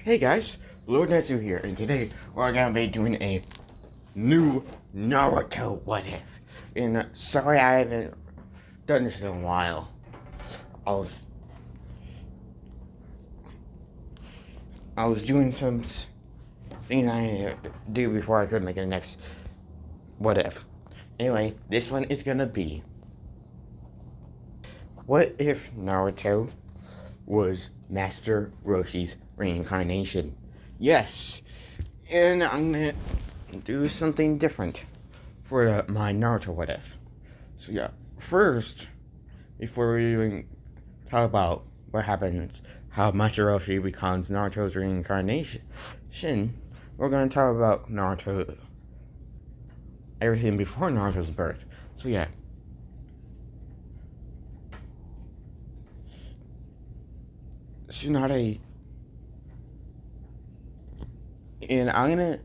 Hey guys, Lord Netsu here, and today we're gonna be doing a new Naruto What If. And sorry I haven't done this in a while. I was I was doing some things I had to do before I could make the next What If. Anyway, this one is gonna be, what if Naruto was Master Roshi's reincarnation? Yes, and I'm gonna do something different for my Naruto What If. So yeah, first, before we even talk about what happens, how Master Roshi becomes Naruto's reincarnation, we're gonna talk about Naruto, everything before Naruto's birth. So yeah, Tsunade, and I'm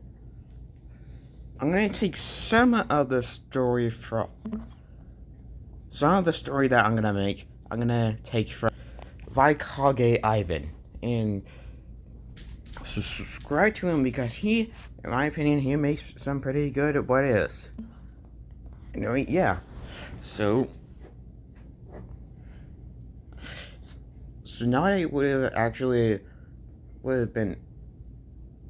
gonna take some of the story from that I'm gonna make. I'm gonna take from Vaikage Ivan and subscribe to him because he, in my opinion, he makes some pretty good what is. Anyway, yeah. So Tsunade would have been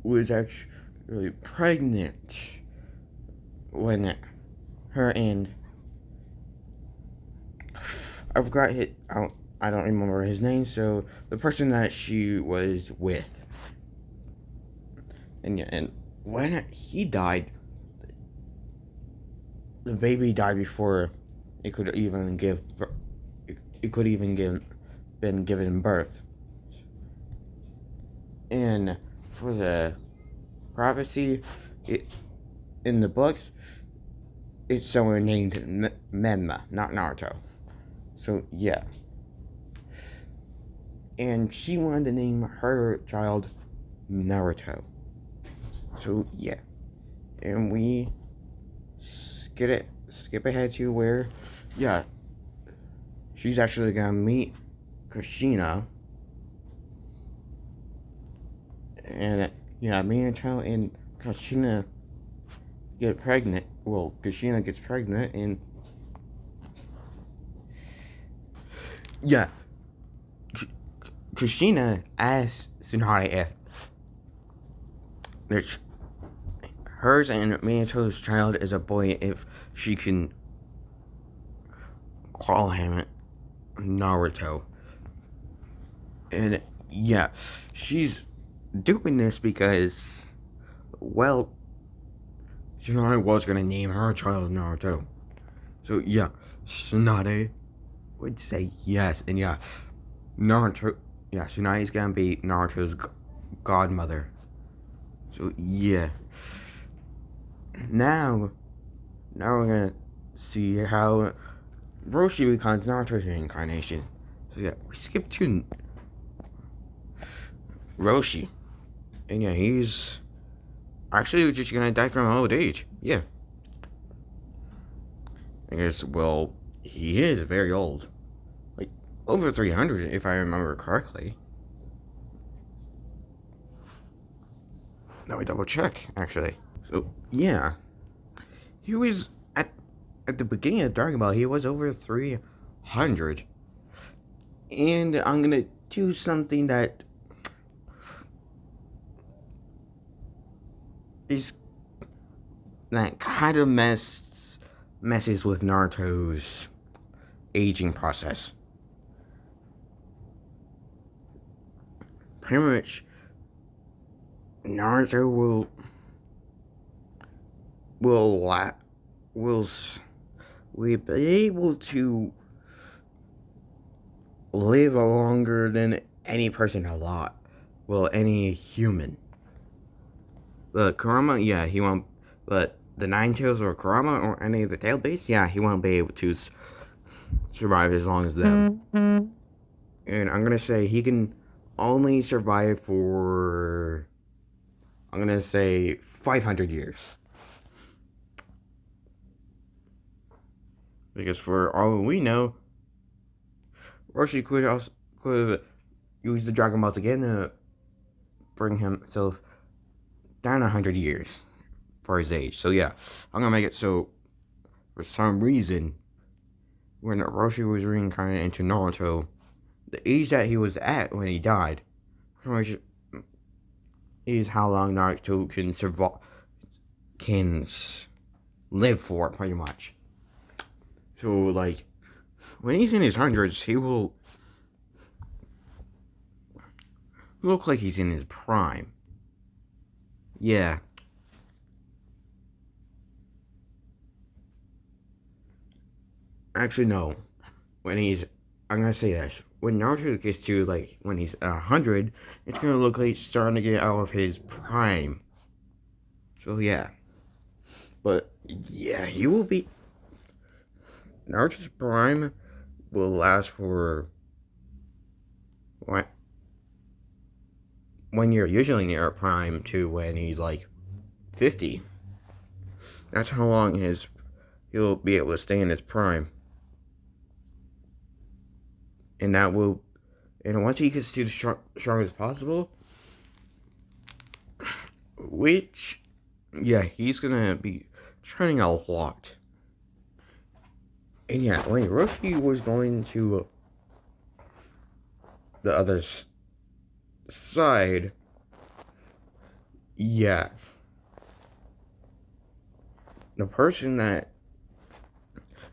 was actually pregnant when her and I forgot his, I don't remember his name. So the person that she was with, and yeah, and when he died, the baby died before it could even been given birth. And for the prophecy, in the books, it's someone named Menma, not Naruto. So yeah, and she wanted to name her child Naruto. So yeah, and we skip ahead to where, yeah, she's actually gonna meet Kushina, and yeah, Minato and Kushina get pregnant. Well, Kushina gets pregnant, and yeah, Kushina asks Tsunade if hers and Minato's child is a boy, if she can call him Naruto. And yeah, she's doing this because, well, Tsunade was gonna name her child Naruto. So yeah, Tsunade would say yes, and yeah, Naruto, yeah, Tsunade's gonna be Naruto's godmother. So yeah, now we're gonna see how Roshi becomes Naruto's reincarnation. So yeah, we skip to Roshi, and yeah, he's actually just gonna die from old age. Yeah, I guess. Well, he is very old, like over 300, if I remember correctly. Now we double check, actually. So yeah, he was at the beginning of Dragon Ball. He was over 300, and I'm gonna do something that is that kind of messes with Naruto's aging process. Pretty much, Naruto will will we be able to live longer than any person a lot. Well, any human. But Kurama, yeah, he won't. But the Nine Tails or Kurama or any of the Tail Base, yeah, he won't be able to survive as long as them. And I'm gonna say he can only survive for, I'm gonna say, 500 years. Because for all we know, Roshi could have used the Dragon Balls again to bring himself down 100 years for his age. So yeah, I'm gonna make it so for some reason when Roshi was reincarnated into Naruto, the age that he was at when he died pretty much is how long Naruto can survive, can live for, pretty much. So like when he's in his hundreds, he will look like he's in his prime. Yeah. Actually, no. When he's, I'm gonna say this. When Naruto gets to like when he's 100, it's gonna look like he's starting to get out of his prime. So yeah. But yeah, he will be. Naruto's prime will last for when you're usually near prime to when he's like 50. That's how long he'll be able to stay in his prime. And that will, and once he gets to the strongest possible, which, yeah, he's gonna be training a lot. And yeah, when Roshi was going to the other side, yeah, the person that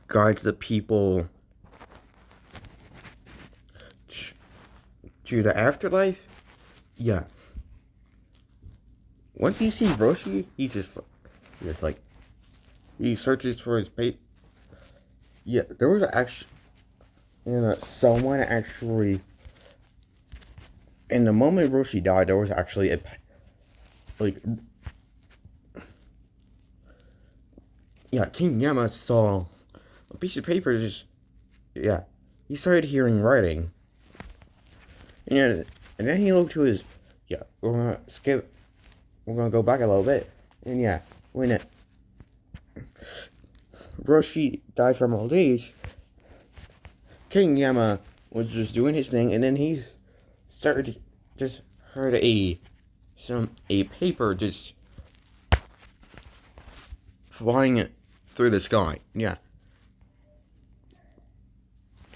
guides the people to the afterlife, yeah. Once he sees Roshi, he's just like, he searches for his paper. Yeah, there was actually, someone actually, in the moment Roshi died, there was actually King Yama saw a piece of paper he started hearing writing. And then he looked to his, we're gonna go back a little bit. And yeah, when Roshi died from old age, King Yama was just doing his thing, and then he just heard a paper just flying through the sky. Yeah.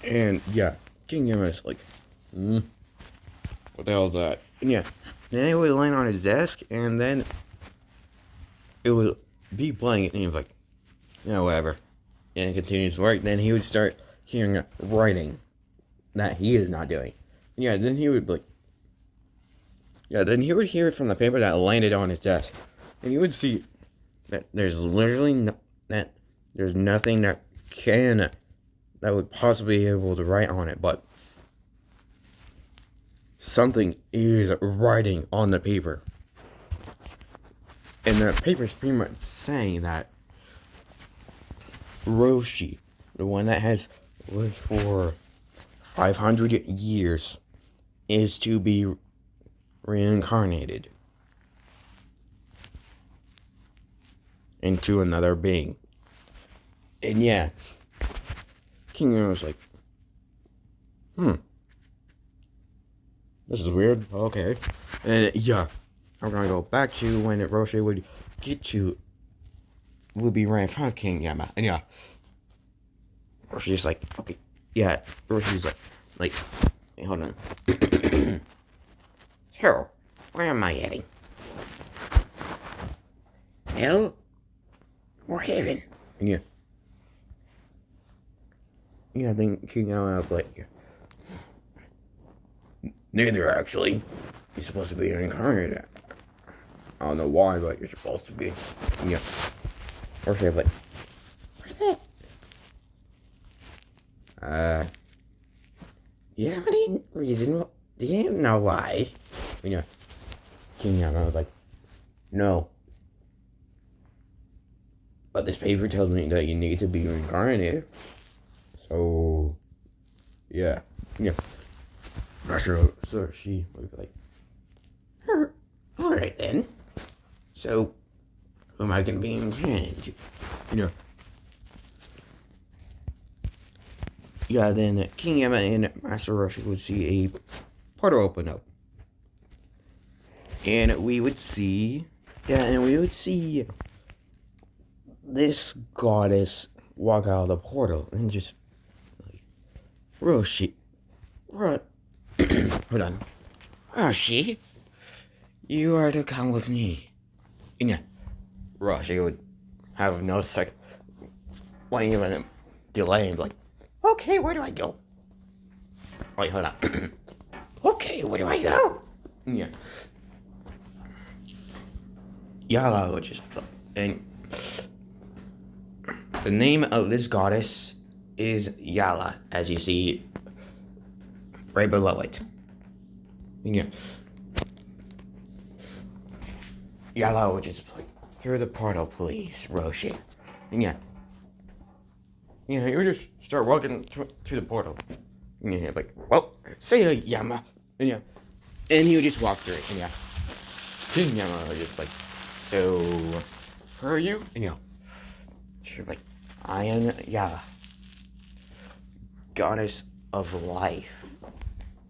And yeah, King Yama is like, what the hell is that? And yeah, then it would land on his desk, and then it would be playing it, and he was like, whatever. And it continues to work. Then he would start hearing writing that he is not doing. Yeah, then he would then he would hear it from the paper that landed on his desk. And you would see that there's literally there's nothing that would possibly be able to write on it, but something is writing on the paper. And the paper's pretty much saying that Roshi, the one that has lived for 500 years, is to be reincarnated into another being. And yeah, King Yama was like, this is weird. Okay. And yeah, I'm gonna go back to when Roshi would be right in front of King Yama. And yeah, Roshi's like, okay. Yeah, Roshi's like, hey, hold on. So, where am I heading? Hell or heaven? And yeah, I think King Yama was like, neither, actually. You're supposed to be reincarnated. I don't know why, but you're supposed to be. Yeah. Or say, like, where's that? Do you have any reason? Do you know why? Yeah. King Yama was like, no. But this paper tells me that you need to be reincarnated. So, yeah. So she would be like, alright then. So, who am I going to be reincarnated to? Yeah, then King Yama and Master Roshi would see a portal open up. And we would see, this goddess walk out of the portal and just like, Roshi, hold on, Roshi, you are to come with me. And yeah, Roshi would have no second, won't even delay and be like, okay, where do I go? Wait, hold on. Okay, where do I go? Yeah. Yala, which is, and the name of this goddess is Yala, as you see right below it. Yeah. Yala, which is like, through the portal, please, Roshi. And yeah. Yeah, you would just start walking through the portal. And yeah, like, well, say Yama. And yeah. And he would just walk through it. And yeah. King Yama was just like, so, who are you? And yeah. She's like, I am Yala, goddess of life.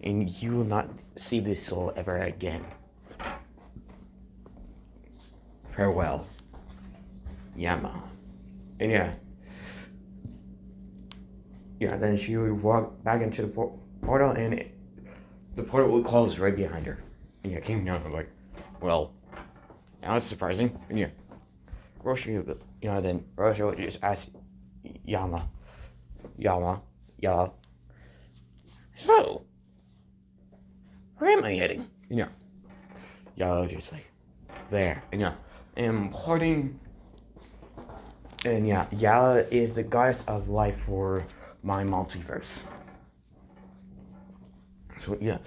And you will not see this soul ever again. Farewell, Yama. And yeah. Yeah, then she would walk back into the portal, and the portal would close right behind her. And yeah, King Yama like, well, now it's surprising. And yeah, Roshi, then Roshi would just ask Yama, so, where am I heading? And yeah, Yama was just like, there. And yeah, and parting. And yeah, Yala is the goddess of life for my multiverse. So yeah,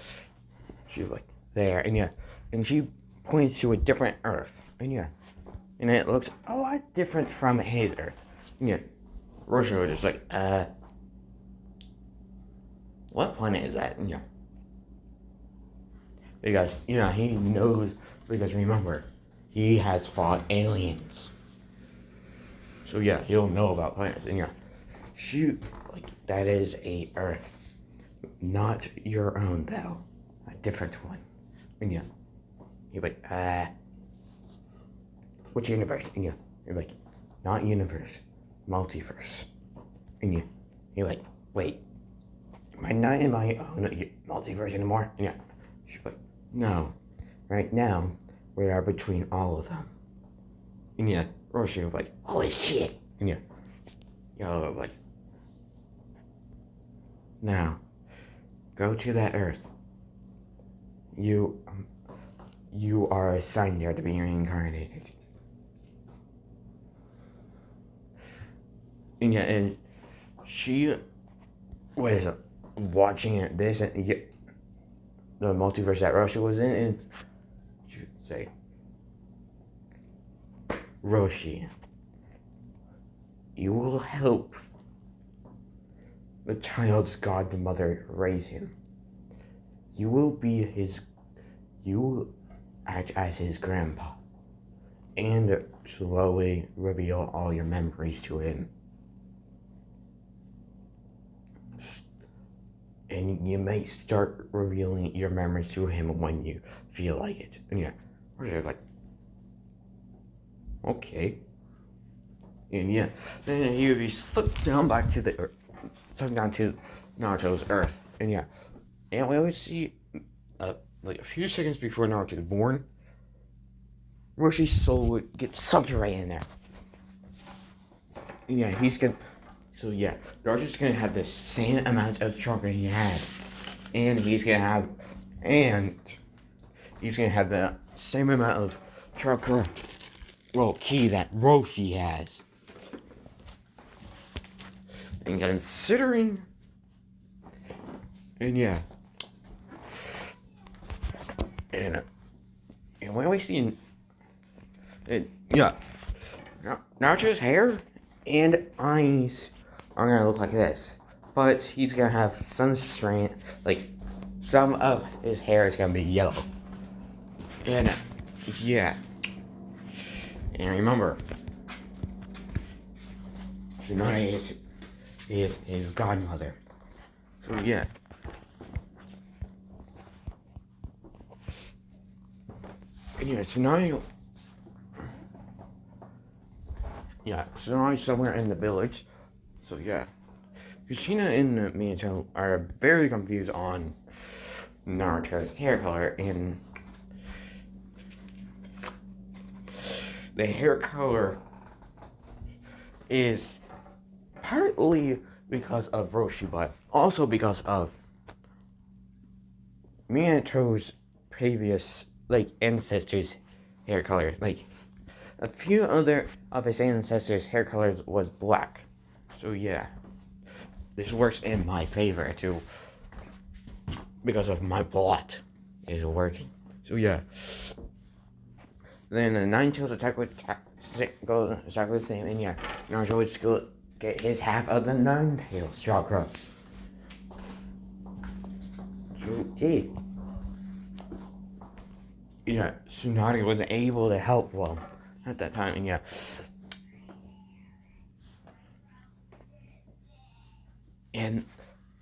she's like, there. And yeah, and she points to a different Earth. And yeah, and it looks a lot different from his Earth. And yeah, Roshi was just like, what planet is that? And yeah, because, he knows, because remember, he has fought aliens. So yeah, he'll know about planets. And yeah, shoot, like, that is a Earth. Not your own, though. A different one. And yeah, you're like, which universe? And yeah, you're like, not universe, multiverse. And yeah, you're like, wait, am I not in my own multiverse anymore? And yeah, she's like, no, right now, we are between all of them. And yeah, Roshi was like, holy shit. And yeah, y'all like, now, go to that Earth. You are assigned there to be reincarnated. And yeah, and she was watching this and the multiverse that Roshi was in, and she would say, Roshi, you will help the child's godmother raise him. You will act as his grandpa and slowly reveal all your memories to him. And you may start revealing your memories to him when you feel like it. And yeah, we're like, okay. And yeah, then he would be slipped down back to the earth, sunk down to Naruto's Earth. And yeah, and we always see, like a few seconds before Naruto is born, Roshi's soul would get sucked right in there. And yeah, so yeah, Naruto's gonna have the same amount of chakra he had. And he's gonna have the same amount of chakra, ki that Roshi has. And considering, and yeah, and when we see, Naruto's hair and eyes are gonna look like this, but he's gonna have some strand, like some of his hair is gonna be yellow, and yeah, and remember, Tsunade is his godmother. So yeah. Yeah, Tsunade. Yeah, Tsunade's somewhere in the village. So yeah, Kushina and Minato are very confused on Naruto's hair color, and the hair color is partly because of Roshi, but also because of Minato's previous ancestors' hair color. Like a few other of his ancestors' hair color was black. So yeah, this works in my favor too, because of my plot is working. So yeah. Then the Nine Tails attack would go exactly the same, and yeah, Naruto would still get his half of the Nine Tails chakra. So hey, yeah, Tsunade wasn't able to help well at that time, and yeah. And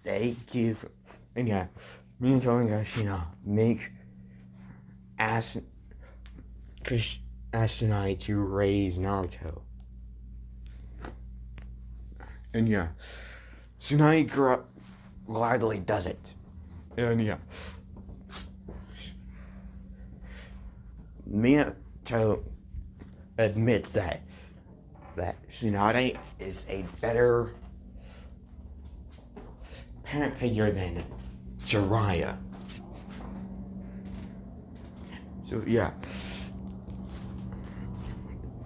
they give, and yeah, Minato and Kushina make Tsunade to raise Naruto. And yeah, Tsunade gladly does it. And yeah, Minato admits that Tsunade is a better parent figure than Jiraiya. So yeah,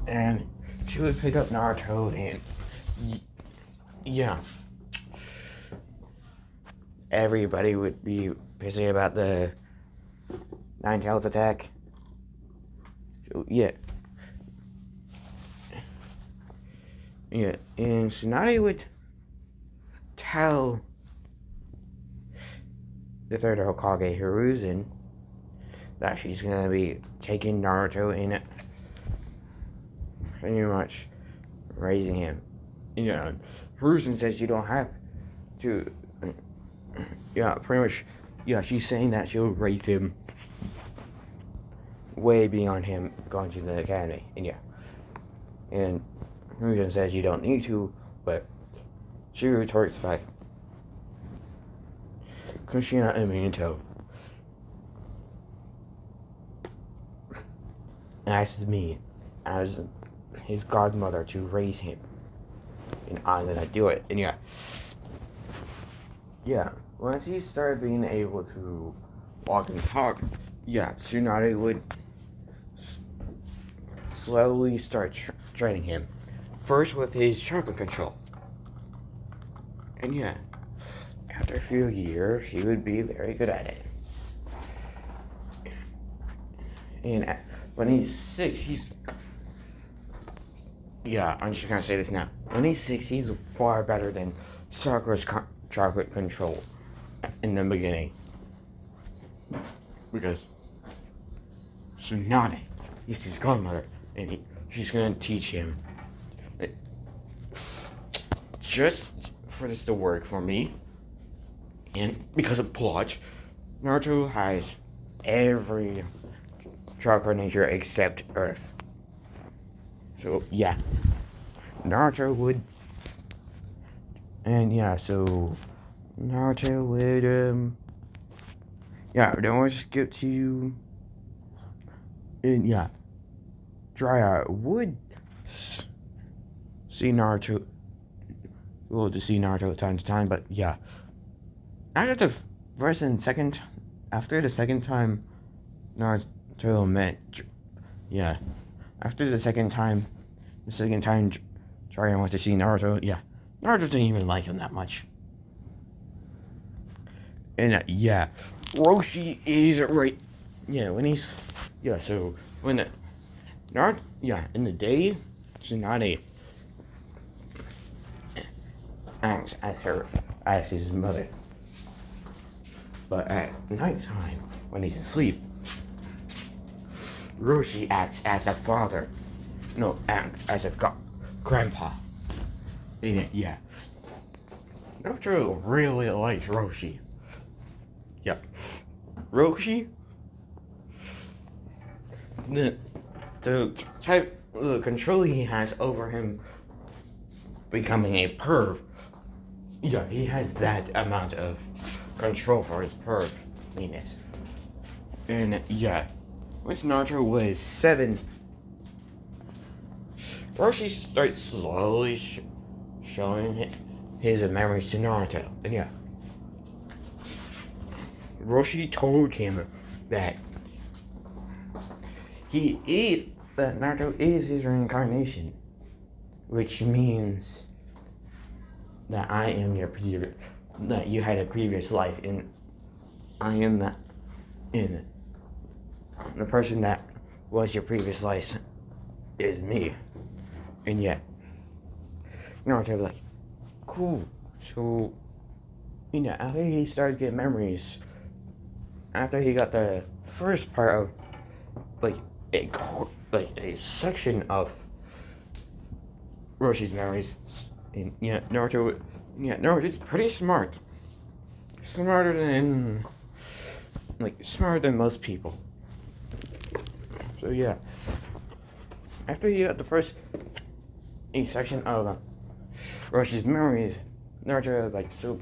and she would pick up Naruto, and yeah, everybody would be busy about the Nine Tails attack. So yeah, and Tsunade would tell the third Hokage, Hiruzen, that she's gonna be taking Naruto and pretty much raising him. Yeah, Hiruzen says you don't have to. Yeah, pretty much. Yeah, she's saying that she'll raise him way beyond him going to the academy. And yeah, and Hiruzen says you don't need to, but she retorts by Kushina and Minato asks me as his godmother to raise him, and I'm gonna do it. And yeah, once he started being able to walk and talk, yeah, Tsunade would slowly start training him. First with his chakra control. And yeah, after a few years, he would be very good at it. And when he's 6, yeah, I'm just gonna say this now. When he's 6, he's far better than Sakura's chocolate control in the beginning. Because Tsunade is his godmother, and she's gonna teach him. Just for this to work for me, and because of plot, Naruto has every chakra nature except Earth. So yeah, Naruto would, and yeah, so Naruto would, yeah, then we'll just skip to, and yeah, Jiraiya would see Naruto, well, to see Naruto time to time, but yeah, after the first and second, after the second time Naruto met, yeah, after the second time Jiraiya went to see Naruto, yeah, Naruto didn't even like him that much. And yeah, Roshi is right. Yeah, when he's, yeah, so when Naruto, yeah, in the day, Tsunade acts as his mother. But at nighttime, when he's asleep, Roshi acts as a father. No, acts as a grandpa. Yeah. Naruto really likes Roshi. Yep. Roshi the the control he has over him becoming a perv. Yeah, he has that amount of control for his perviness. And yeah, once Naruto was 7, Roshi starts slowly showing his memories to Naruto. And yeah, Roshi told him that that Naruto is his reincarnation, which means that I am that you had a previous life, and I am that in the person that was your previous life is me. And yet, Naruto was like, cool. So, after he started getting memories, after he got the first part of like a section of Roshi's memories, and Naruto's pretty smart, smarter than most people. So yeah, after he got the first section of Roshi's memories, Naruto was like, so,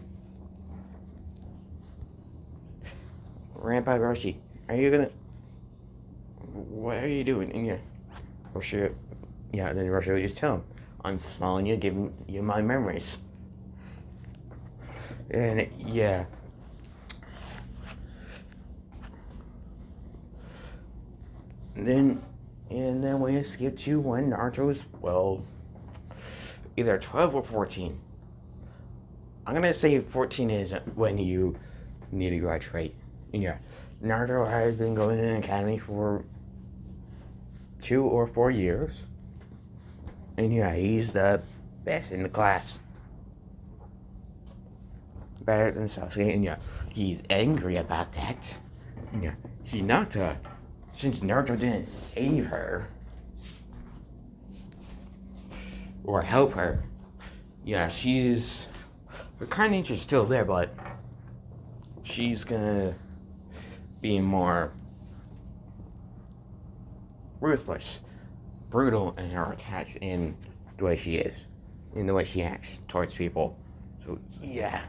Grandpa Roshi, what are you doing? And then Roshi would just tell him, I'm slowing you, giving you my memories. And yeah. And then we skip to when Naruto's, either 12 or 14. I'm gonna say 14 is when you need to graduate. Yeah, Naruto has been going to the academy for 2 or 4 years. And yeah, he's the best in the class. Better than Sasuke, and yeah, he's angry about that. Yeah, since Naruto didn't save her or help her, yeah, her kind nature's still there, but she's gonna be more ruthless, brutal in her attacks, in the way she is, in the way she acts towards people. So yeah,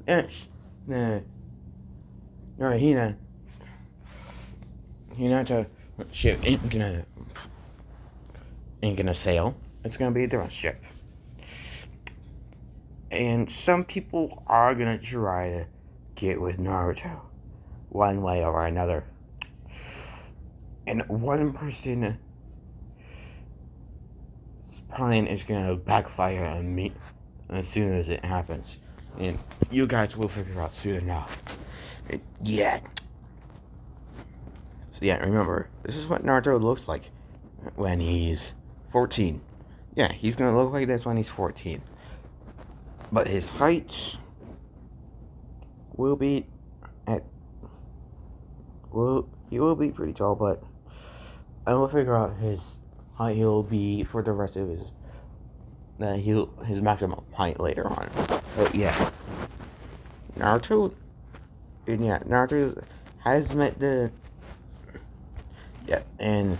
Hinata ship ain't gonna sail. It's gonna be a different ship. And some people are gonna try to get with Naruto, one way or another. And one person's plan is gonna backfire on me as soon as it happens. And you guys will figure out soon enough. Yeah. So yeah, remember, this is what Naruto looks like when he's 14. Yeah, he's gonna look like this when he's 14. But his height will be he will be pretty tall, but I will figure out his height he'll be for the rest of his maximum height later on. But yeah, Naruto has met and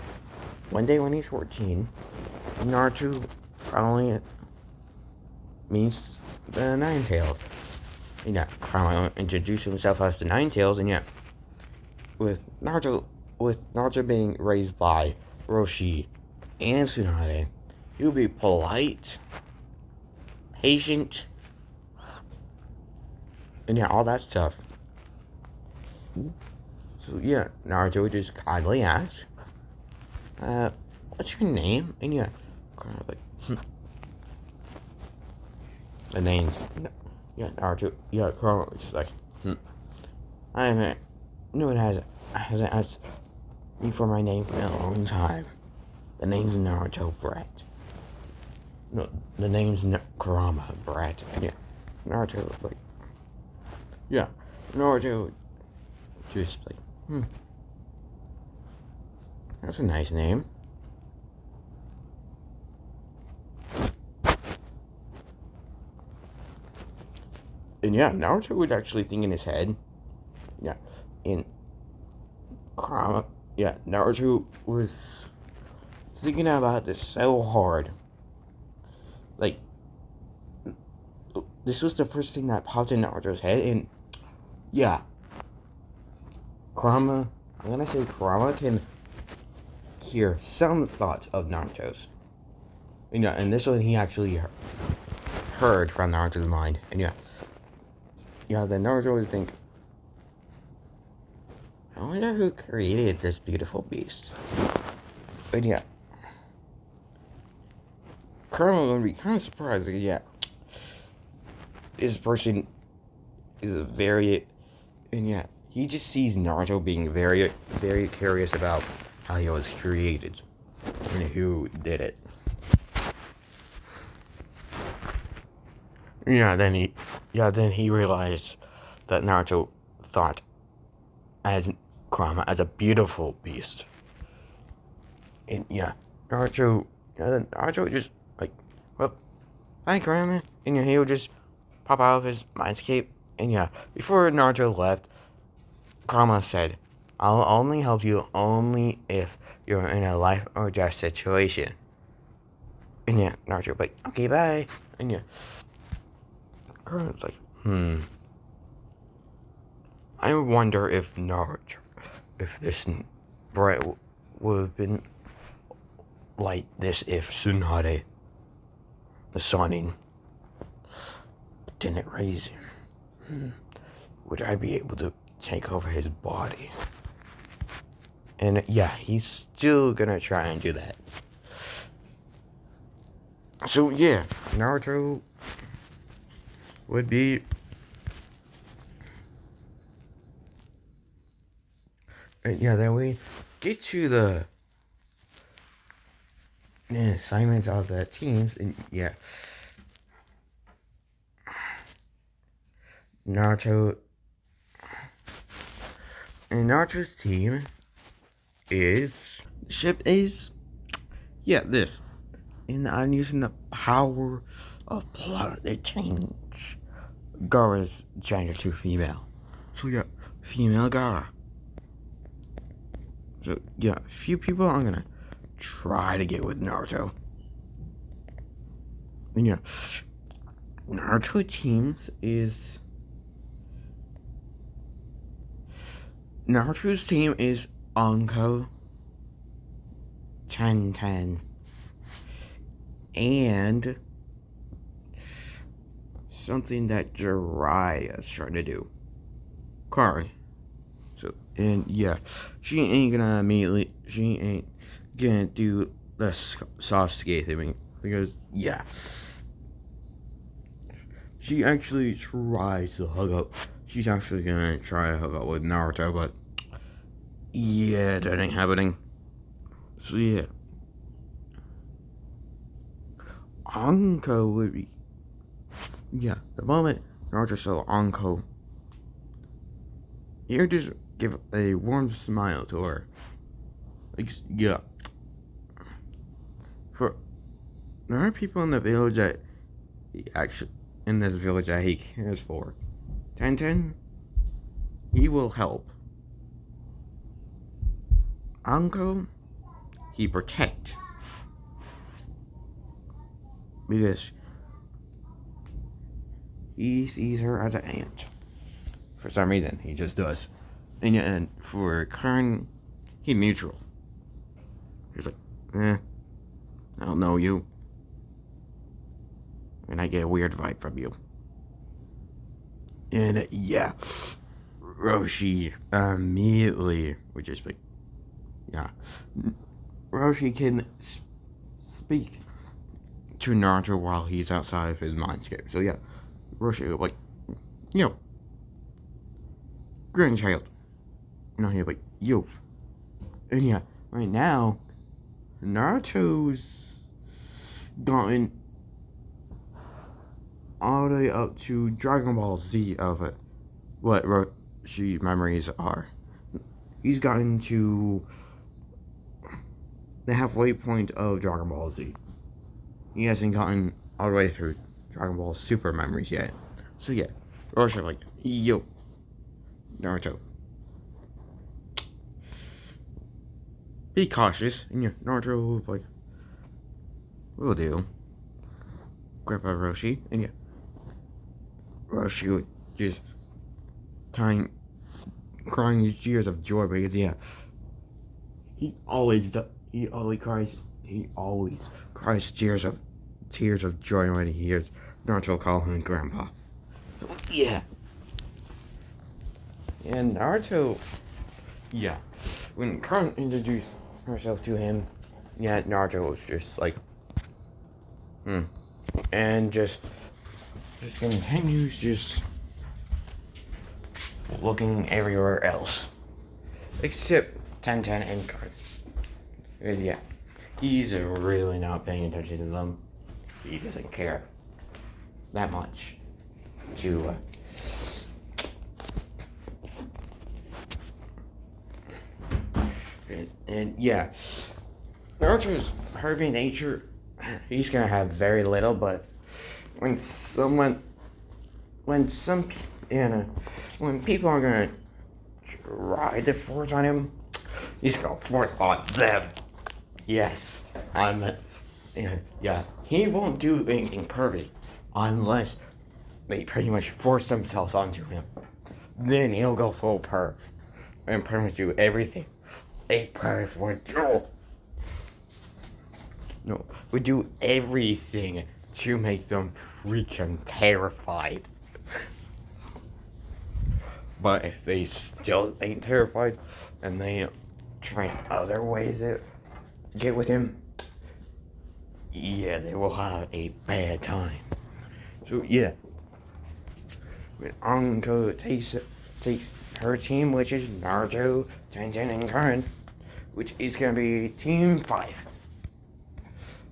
one day when he's 14, Naruto finally meets the Nine Tails. Finally introduced himself as the Nine Tails, and with Naruto being raised by Roshi and Tsunade, he'll be polite, patient, and all that stuff. So Naruto would just kindly ask, what's your name? And kind of like, the names, Naruto, Kurama was just like, I haven't, no one hasn't asked me for my name in a long time. The name's Naruto, Brat. No, the name's Kurama, Brat. Naruto was like, Naruto just like, that's a nice name. And Naruto would actually think in his head, in Kurama, yeah, Naruto was thinking about this so hard. Like, this was the first thing that popped in Naruto's head, and yeah, Kurama, I'm gonna say Kurama can hear some thoughts of Naruto's. And this one he actually heard from Naruto's mind. And then Naruto would think, I wonder who created this beautiful beast. And Kurama would be kind of surprised. Because, this person is a very, he just sees Naruto being very, very curious about how he was created and who did it. Then he realized that Naruto thought as Kurama as a beautiful beast. And Naruto just like, well, hi Kurama, and he would just pop out of his mindscape. And before Naruto left, Kurama said, I'll only help you only if you're in a life or death situation. And Naruto like, okay, bye. And Kurama's like, I wonder if this Brett would have been like this if Tsunade, the Sonin, didn't raise him. Would I be able to take over his body? And he's still gonna try and do that. So Naruto would be then we get to the assignments of the teams, and Naruto's team ship is this, and I'm using the power of plot to change Gaara's gender to female. So female Gaara. So a few people I'm gonna try to get with Naruto. And Naruto teams is Naruto's team is Anko, Ten, and something that Jiraiya's trying to do, Kari. So she ain't gonna do the Sasuke thing because she actually tries to hug up. She's actually gonna try to hook up with Naruto, but that ain't happening. So Anko would be the moment Naruto saw Anko, he would just give a warm smile to her. Like there are people in the village that he cares for. Ten, he will help. Anko, he protect. Because he sees her as an aunt. For some reason, he just does. And for Karen, he neutral. He's like, I don't know you. And I get a weird vibe from you. And Roshi immediately would just be, Roshi can speak to Naruto while he's outside of his mindscape. So Roshi would like, grandchild. He'd be like, yo. And right now, Naruto's gotten all the way up to Dragon Ball Z of it. What Roshi memories are. He's gotten to the halfway point of Dragon Ball Z. He hasn't gotten all the way through Dragon Ball Super memories yet. So Roshi like, yo, Naruto. be cautious. And yeah, Naruto will like, will do. Grandpa Roshi, and yeah, Roshi would just time crying his tears of joy because yeah, he always cries tears of joy when he hears Naruto call him Grandpa. So, yeah, and Naruto, yeah, when Karen introduced herself to him, yeah, Naruto was just like, and just continues just looking everywhere else except Tenten and Karen. Because yeah, he's really not paying attention to them. He doesn't care that much to and yeah, Naruto's Harvey nature, he's gonna have very little, but when when people are gonna try to force on him, he's gonna force on them. Yes, yeah, he won't do anything perfect unless they pretty much force themselves onto him. Then he'll go full perv and pretty much do everything a perv would do. No, would do everything to make them freaking terrified. But if they still ain't terrified and they try other ways to get with him, yeah, they will have a bad time. So yeah, Anko takes her team, which is Naruto, Tenten, and Karen, which is gonna be Team 5.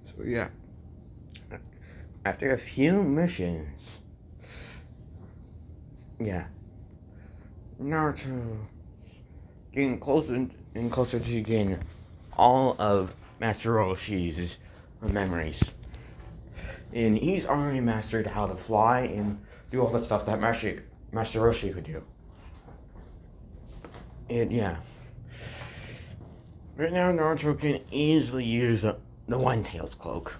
So yeah, after a few missions, yeah, Naruto getting closer and closer to getting all of Master Roshi's memories. And he's already mastered how to fly and do all the stuff that Master Roshi could do. And yeah, right now Naruto can easily use the One Tails cloak.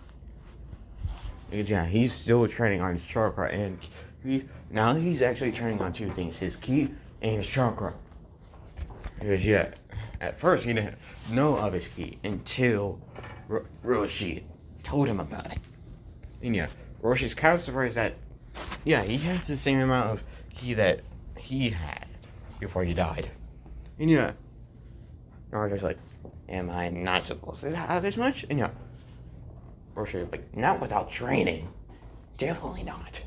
Because yeah, he's still training on his chakra, and he's actually training on two things: his ki and his chakra. Because yeah, at first he didn't know of his ki until Roshi told him about it. And yeah, Roshi's kind of surprised that yeah, he has the same amount of ki that he had before he died. And yeah, Naruto's like, am I not supposed to have this much? And yeah, Roshi was like, not without training. Definitely not.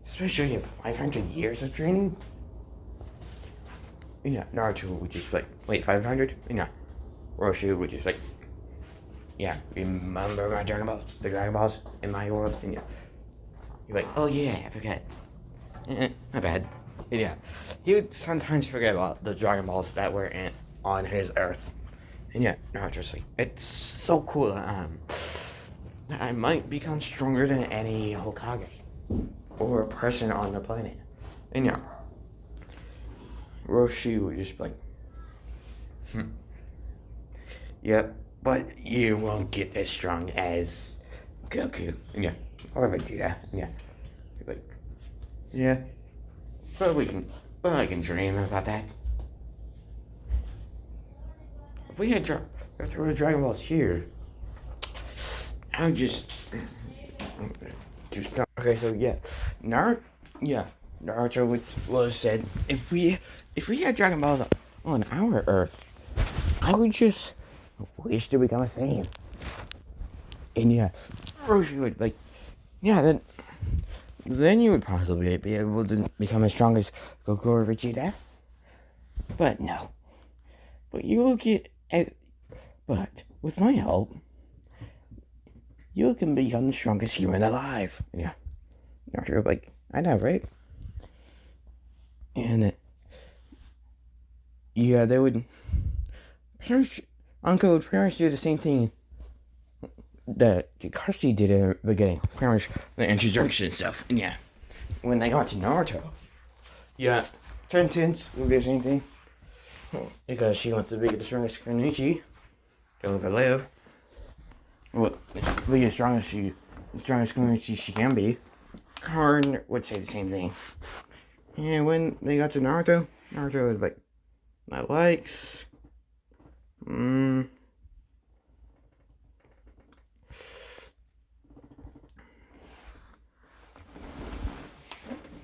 Especially if 500 years of training. And yeah, Naruto would just like, wait, 500? And yeah, Roshi would just like, yeah, remember my Dragon Balls? The Dragon Balls in my world? And yeah, you're like, oh yeah, I forget. Not bad. And yeah, he would sometimes forget about the Dragon Balls that were on his Earth. And yeah, Naruto's like, it's so cool that I might become stronger than any Hokage or person on the planet. And yeah, Roshi would just be like, yep, but you won't get as strong as Goku. And yeah, or Vegeta. And yeah, you're like, yeah, but I can dream about that. If there were Dragon Balls here, I would just not. Okay, so yeah, Naruto was said if we had Dragon Balls on our Earth, I would just wish to become a Saiyan. And yeah, Roshi would like, yeah, then you would possibly be able to become as strong as Goku or Vegeta. But no, but you will but with my help, you can become the strongest human alive. Yeah. Naruto like, I know, right? And yeah, Uncle would pretty much do the same thing that Kakashi did in the beginning. Pretty much the introduction stuff. And yeah, when they got to Naruto, yeah, Tenten's would be the same thing. Because she wants to be the strongest Kenichi. to live and live. Well, be as strong as she can be. Karin would say the same thing. And when they got to Naruto, Naruto was like, my likes.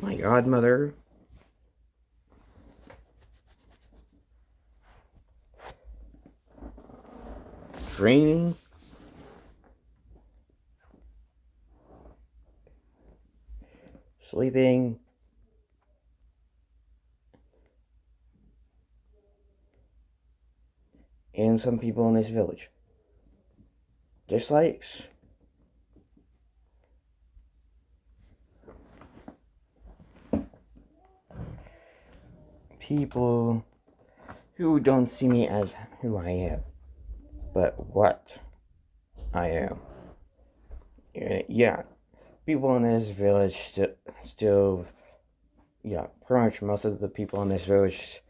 My godmother. Training. Sleeping. And some people in this village. Dislikes. People who don't see me as who I am, but what I am. Yeah, people in this village still, yeah, pretty much most of the people in this village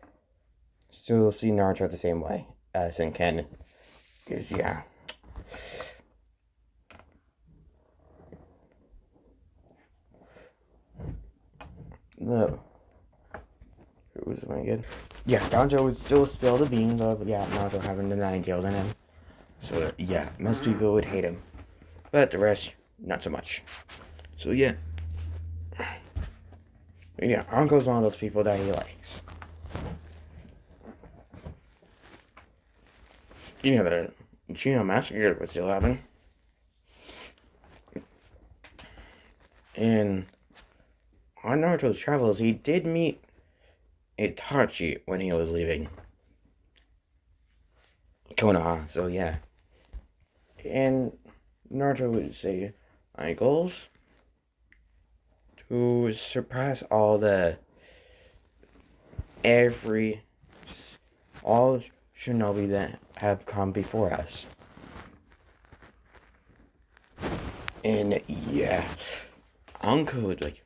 still see Naruto the same way as in Ken. Because, yeah. No. Who was my good? Yeah, Naruto would still spill the beans of, Naruto having the 9 killed in him. So, yeah, most people would hate him. But the rest, not so much. So, yeah. Yeah, Uncle's one of those people that he likes. You know, the Chino massacre was still happening. And on Naruto's travels, he did meet Itachi when he was leaving Konoha, so yeah. And Naruto would say, my goals? To surpass all shinobi that have come before us. And yeah, Anko would like,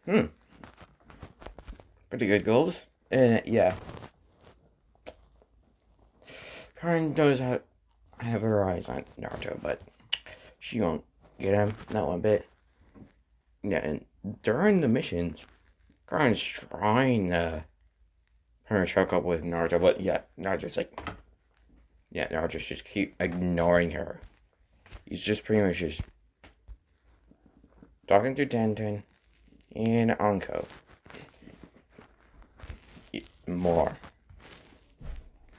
pretty good goals. And yeah, Karin does have her eyes on Naruto, but she won't get him, not one bit. Yeah, and during the missions, Karin's trying to hook up with Naruto, but yeah, Naruto's just keep ignoring her. He's just pretty much just talking to Tenten and Anko. More.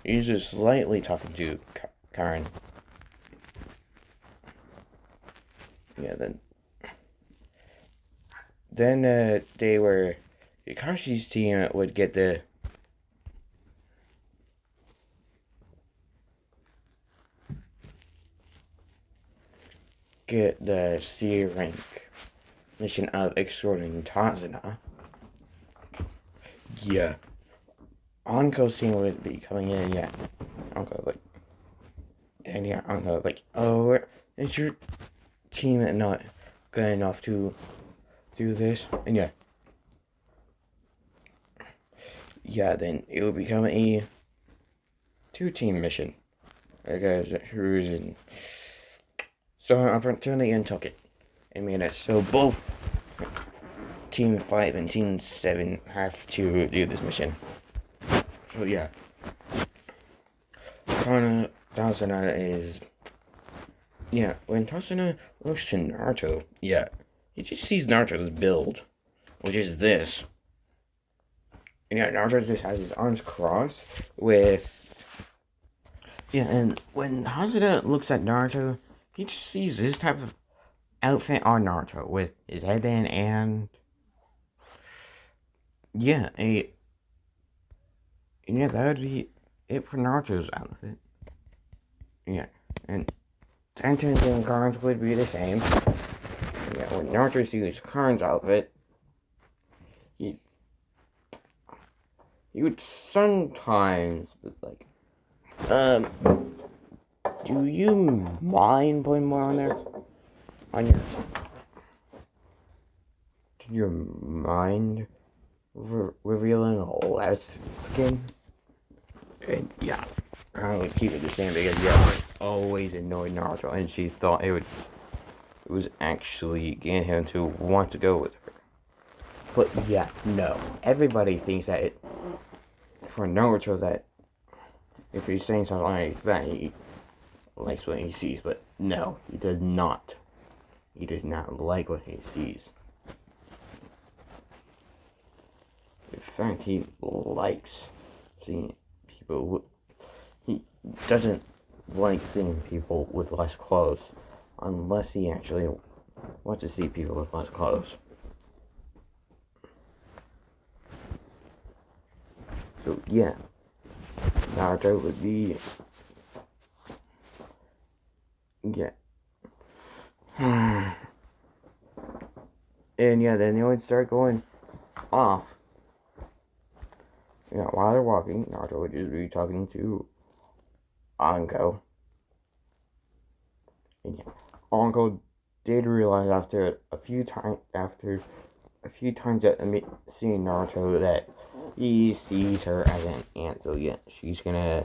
He's just slightly talking to Karin. Yeah, then they were Kakashi's team would get the C rank mission of extorting Tazuna. Yeah. Anko's team would be coming in, yeah. Anko like, oh, is your team not good enough to do this? And yeah, then it would become a 2-team mission. Because Cruz and so an opportunity and took it and made it so both Team 5 and Team 7 have to do this mission. So yeah, Tazuna is, when Tazuna looks to Naruto, he just sees Naruto's build, which is this. And Naruto just has his arms crossed with, and when Tazuna looks at Naruto, he just sees this type of outfit on Naruto with his headband and, that would be it for Naruto's outfit. Yeah, and Tenten's and Karin's would be the same. Yeah, when Naruto sees Karin's outfit, he would sometimes be like, do you mind putting more on there? On your... Do you mind revealing less skin? And yeah, I would keep it the same because always annoyed Naruto, and she thought it was actually getting him to want to go with her. But yeah, no. Everybody thinks that for Naruto, that if he's saying something like that, he likes what he sees. But no, he does not. He does not like what he sees. In fact, he likes seeing people. He doesn't like seeing people with less clothes, unless he actually wants to see people with less clothes. So yeah, Naruto would be, yeah. And yeah, then they would start going off. You know, while they're walking, Naruto would just be talking to Anko. And yeah, Anko did realize after a few times that seeing Naruto, that he sees her as an aunt. So yeah, she's gonna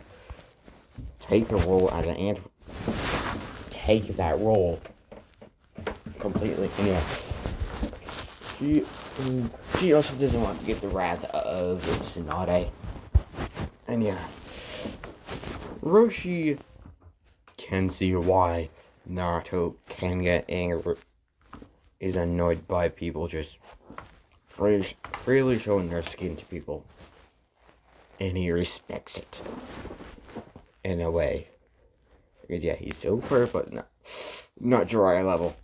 take the role as an aunt. Take that role completely. And yeah, she also doesn't want to get the wrath of Tsunade. And yeah, Roshi can see why Naruto can get angry, is annoyed by people just freely showing their skin to people. And he respects it, in a way. Because yeah, he's super, but not Jiraiya level.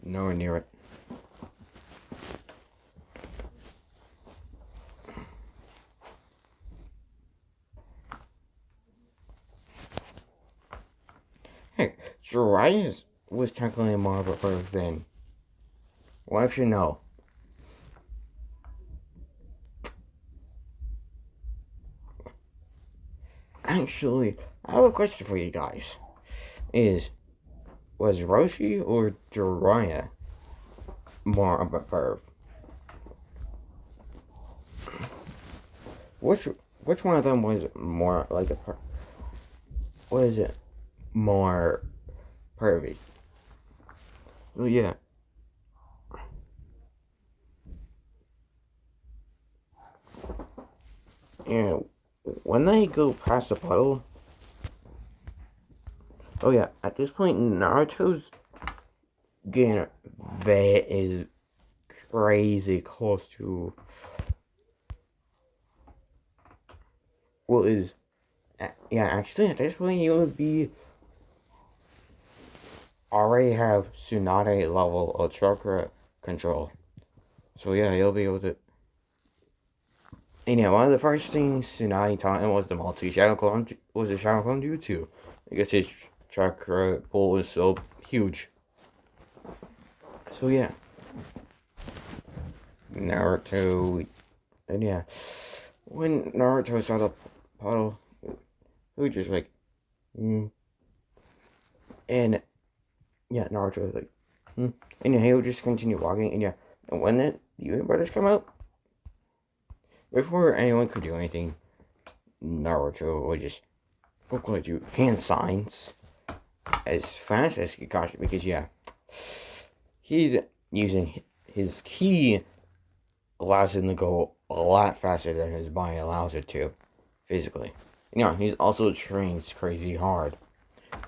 Nowhere near it. Heck, Jiraiya was technically more of a bird than... Well, actually, no. Actually, I have a question for you guys. Was Roshi or Jiraiya more of a perv? Which one of them was more like a what is it? More pervy? Well, yeah. And when they go past the puddle, oh yeah, at this point Naruto's getting is crazy close to, well, is, yeah, actually at this point he would be already have Tsunade level of chakra control. So yeah, he'll be able to. And yeah, one of the first things Tsunade taught him was the multi-shadow clone, was the shadow clone jutsu. I guess his chakra pool is so huge. So yeah, Naruto, and yeah, when Naruto saw the puddle, he was just like, and yeah, Naruto was like, and yeah, he would just continue walking, and yeah, and when the Demon Brothers come out, before anyone could do anything, Naruto would just quickly do hand signs as fast as Kakashi, because yeah, he's using his ki allows him to go a lot faster than his body allows it to, physically. You know, he's also trains crazy hard.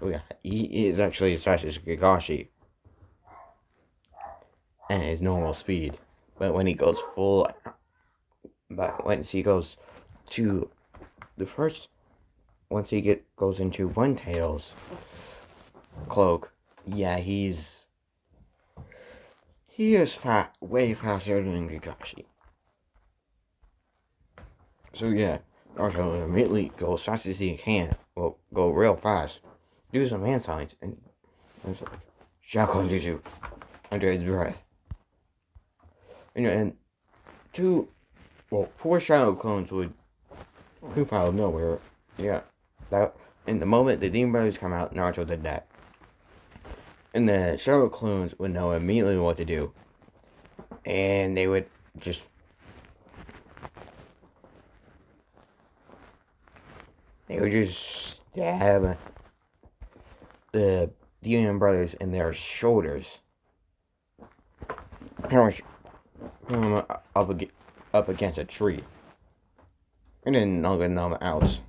Oh yeah, he is actually as fast as Kakashi at his normal speed. But when he goes once he goes to the first, once he goes into One Tail's cloak, yeah, he is way faster than Kakashi. So yeah, Naruto immediately go as fast as he can. Well, go real fast. Do some hand signs, and it's like Shaolin Jutsu under his breath. And four shadow clones would poop out of nowhere. Yeah, that. And the moment the Demon Brothers come out, Naruto did that. And the shadow clones would know immediately what to do, and they would just stab the demon brothers in their shoulders, pretty much put him up against a tree, and then knock them out.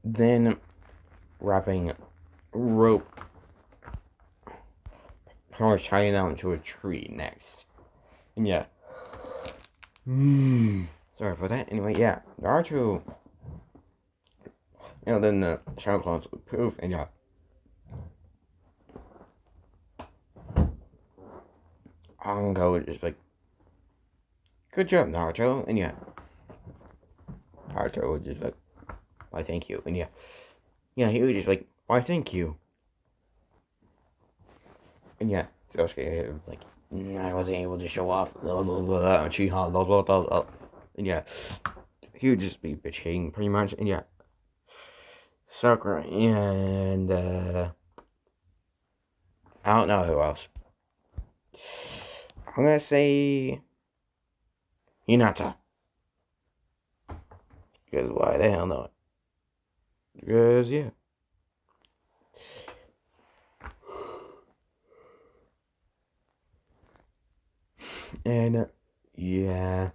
Then wrapping rope, pretty much tying down to a tree next. And yeah. Sorry for that. Anyway, yeah. Naruto, then the Shadow Clones would poof, and yeah. Anko would just like, good job, Naruto. And yeah. Naruto would just like, why thank you. And yeah. Yeah, he was just like, why thank you. And yeah, Sasuke like, I wasn't able to show off. And yeah, he would just be bitching pretty much. And yeah, Sakura and I don't know who else. I'm gonna say Hinata. Because why the hell not? Because yeah. And yeah,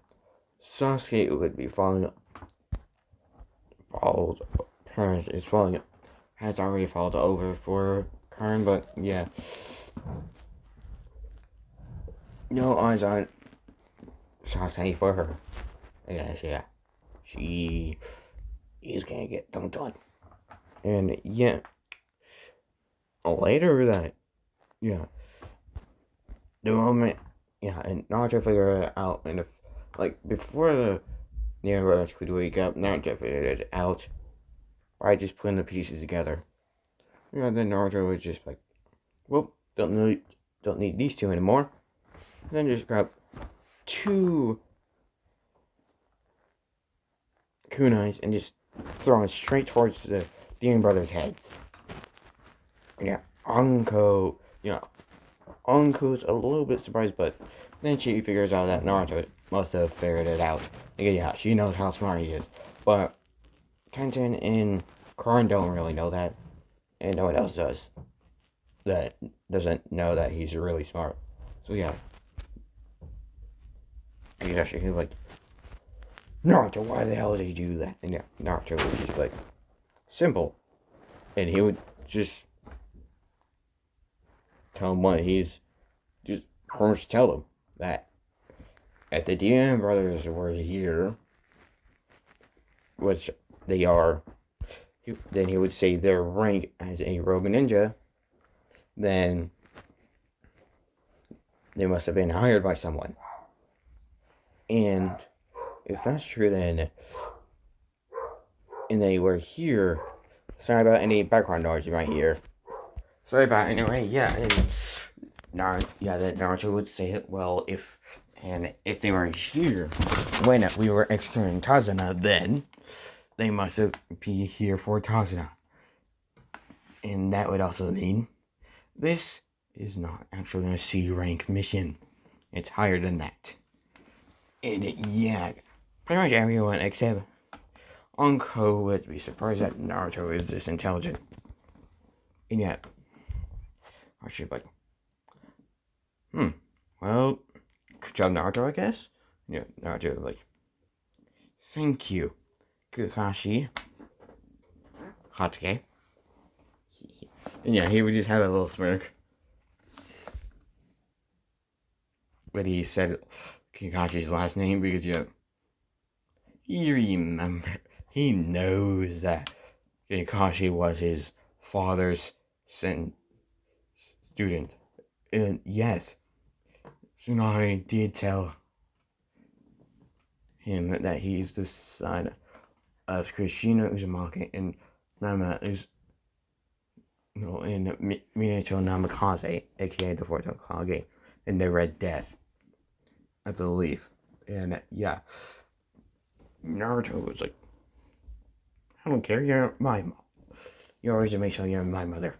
Sasuke would be followed. Parents is following. Has already followed over for Karen, but yeah. No eyes on Sasuke for her. I guess yeah. She is gonna get dunked on. And yeah. Later that yeah. The moment and Naruto figured it out and before the Brothers could wake up, Naruto figured it out by just putting the pieces together. Then Naruto was just like, well, don't need these two anymore. And then just grab two kunais and just throw them straight towards the Demon Brothers' heads. Yeah, Anko's a little bit surprised, but then she figures out that Naruto must have figured it out. Yeah, she knows how smart he is. But Tenzin and Karan don't really know that. And no one else does. That doesn't know that he's really smart. So yeah. He's actually like, Naruto, why the hell did you do that? And yeah, Naruto would just like, simple. And he would just tell him what he's just pretty much tell him that if the Demon Brothers were here, which they are, then he would say their rank as a rogue ninja, then they must have been hired by someone. And if that's true, then and they were here. Sorry about any background noise you might hear. Sorry about it. Anyway, yeah, and that Naruto would say it. Well, if they were here when we were executing Tazuna, then they must have be here for Tazuna, and that would also mean this is not actually a C rank mission. It's higher than that. And yeah, pretty much everyone except Anko would be surprised that Naruto is this intelligent. And yet, I should like, well, good job, Naruto, I guess. Yeah, Naruto like, thank you, Kakashi, Hatake. And yeah, he would just have a little smirk. But he said Kakashi's last name because yeah, he knows that Kakashi was his father's student. And yes, Tsunade did tell him that he's the son of Kushina Uzumaki and Minato Namikaze, aka the Fourth Hokage, in the Red Death at the Leaf. And yeah, Naruto was like, I don't care, you're my mom. You always make sure you're my mother.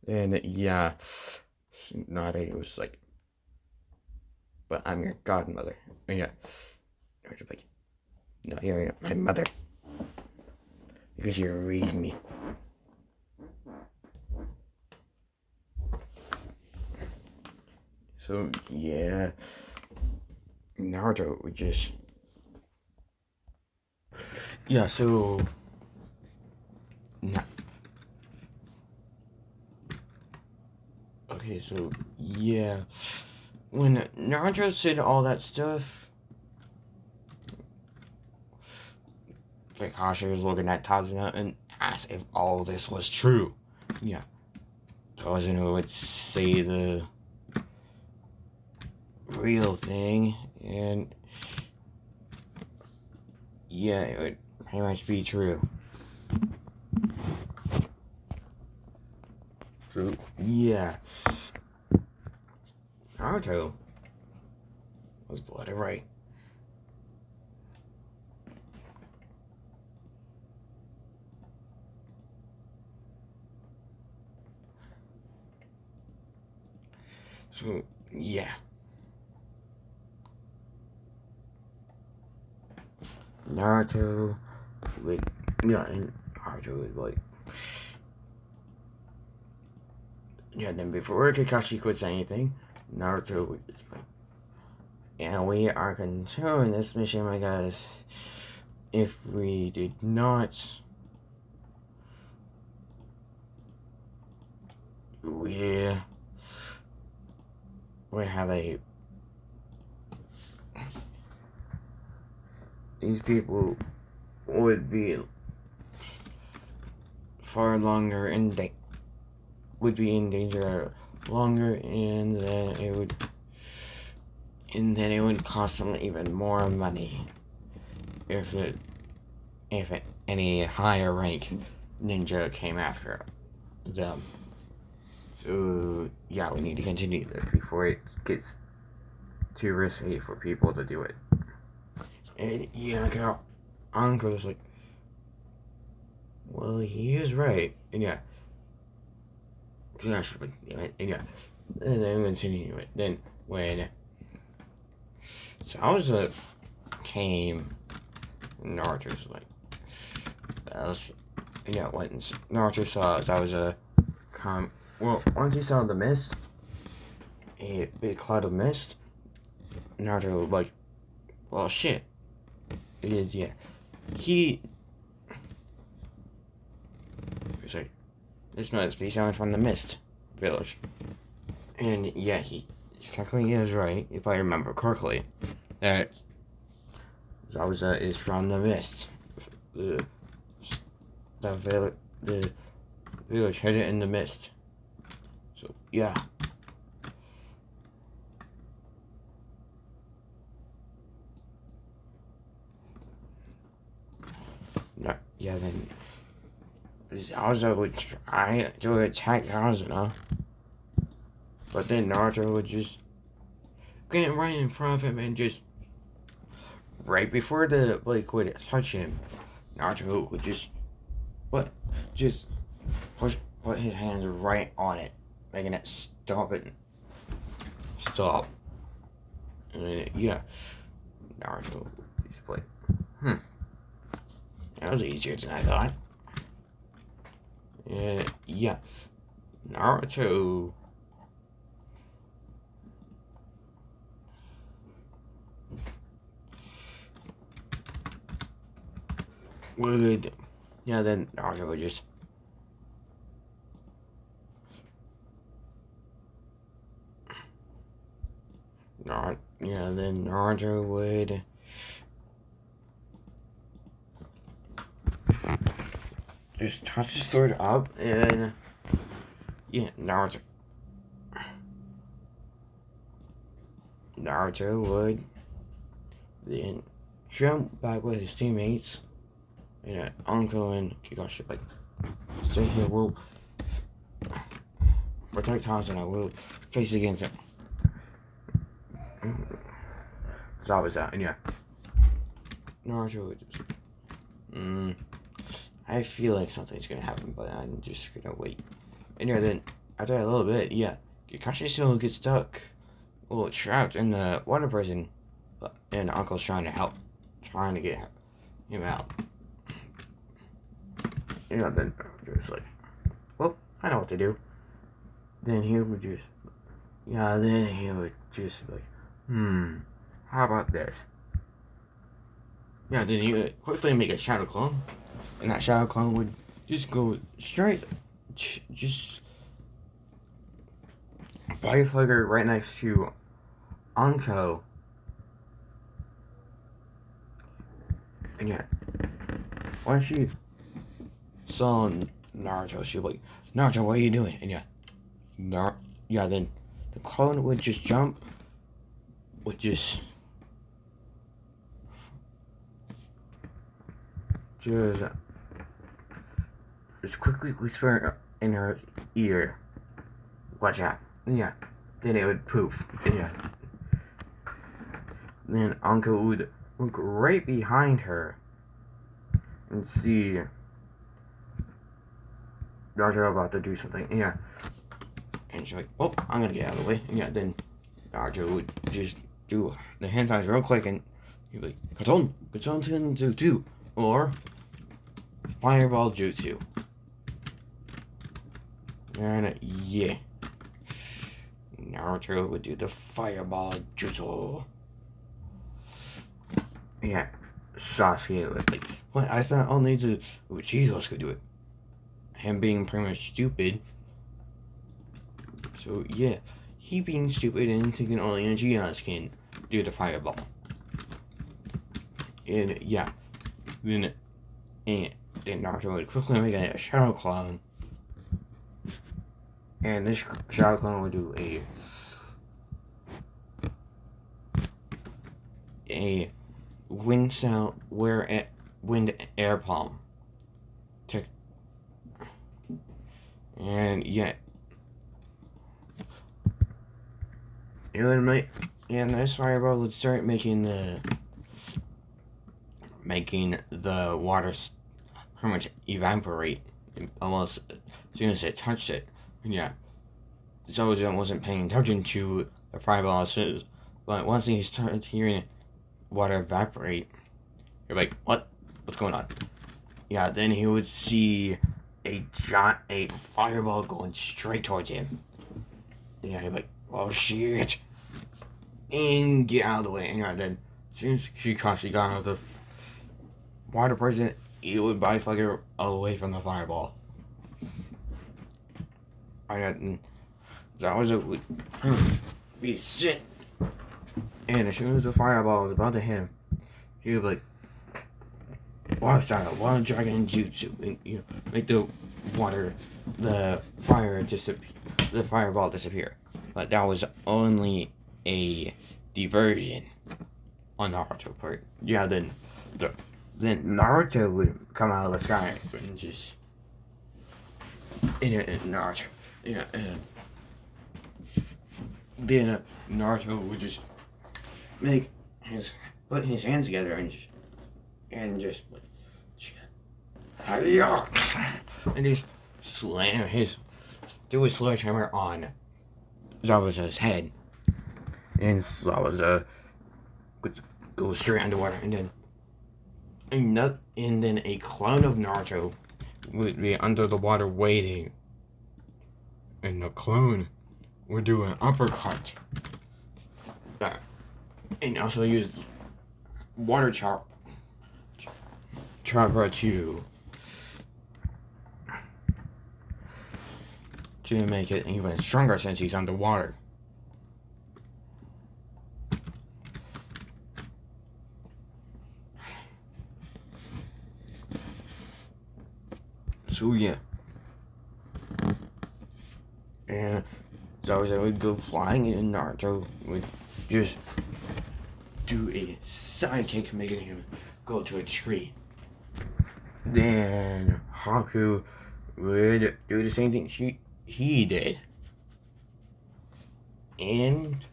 And yeah, Tsunade was like, but I'm your godmother. And yeah, Naruto's like, no, you're my mother. Because you raised me. So, yeah. Naruto would just... Yeah, so... Okay, so, yeah. When Naruto said all that stuff, Kakashi was looking at Tazuna and asked if all this was true. Yeah. Tazuna would say the real thing, and yeah, it would pretty much be true. So, yeah. Naruto was bloody right. So, yeah. Naruto would, yeah, and Naruto would like, yeah, then before Kakashi could say anything, Naruto would just like, and we are continuing this mission, my guys. If we did not, we would have a... These people would be far longer in would be in danger longer, and then it would cost them even more money if any higher rank ninja came after them. So yeah, we need to continue this before it gets too risky for people to do it. And yeah, Uncle's like, well, he is right, and yeah, and yeah, and then continue it. Then when Salza came, Naruto's like, yeah, when Naruto saw Salza come, well, once he saw the mist, a big cloud of mist, Naruto was like, well, shit, it is, yeah, he's like, this must be someone from the Mist Village. And yeah, he technically is right, if I remember correctly, that Zabuza is from the Mist. The village hidden in the mist. So, yeah. Yeah, then Zabuza would try to attack Yazuna. But then Naruto would just get right in front of him and just, right before the Blade would touch him, Naruto would just put his hands right on it, making it stop. And yeah, Naruto just like, that was easier than I thought. Yeah, Naruto would, yeah, then Naruto would just, then Naruto would just toss his sword up, and yeah, Naruto would then jump back with his teammates, and Uncle and Kakashi like, stay here, we'll protect Hanzo, we'll face against him. So I was that, and yeah, Naruto would just, I feel like something's gonna happen, but I'm just gonna wait. And yeah, then after a little bit, yeah, Kakashi still gets stuck, trapped in the water prison, and Uncle's trying to help. trying to get him out. Then just like, well, I know what to do. Then he would just, then he would just be like, how about this? Then he would quickly make a shadow clone, and that shadow clone would just go straight, just body flicker right next to Anko. And when she saw Naruto, she was like, Naruto, what are you doing? And then the clone would just jump, would just quickly whisper in her ear, watch out. And then it would poof. And then Anko would look right behind her and see Naruto about to do something. And she's like, well, I'm gonna get out of the way. And then Naruto would just do the hand signs real quick, and he'd be like, Katon Jutsu, or Fireball Jutsu. And Naruto would do the Fireball Jutsu. Sasuke was like, what? I thought only the Uchihas could do it. Him being pretty much stupid. So he being stupid and thinking only Uchihas can do the fireball. And then Naruto would quickly make a shadow clone. And this shadow clone would do a wind sound wind air palm. And this fireball would start making the water pretty much evaporate almost as soon as it touched it. Zozo wasn't paying attention to the fireball, but once he started hearing water evaporate, you're like, what's going on? Then he would see a fireball going straight towards him. He'd be like, oh shit, and get out of the way. And then as soon as Kakashi got out of the water prison, he would body flicker away from the fireball. That was would be shit. And as soon as the fireball was about to hit him, he would be like, water style, water dragon jutsu, and make the fireball disappear. But that was only a diversion on Naruto part. Then Naruto would come out of the sky and just Naruto. Then Naruto would just put his hands together and just and just slam do a sledgehammer on Zabuza's head, and Zabuza would go straight underwater, and then a clone of Naruto would be under the water waiting, and the clone would do an uppercut, and also use water chakra to make it even stronger since he's underwater. So and Zabuza would go flying, and Naruto would just do a sidekick, making him go to a tree. Then Haku would do the same thing he did, and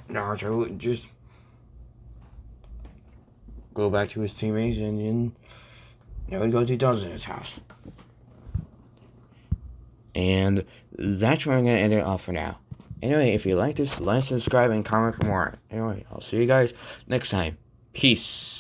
Naruto would just go back to his teammates, and then they would go to Dozan's house. And that's where I'm going to end it off for now. Anyway, if you like this, like, subscribe, and comment for more. Anyway, I'll see you guys next time. Peace.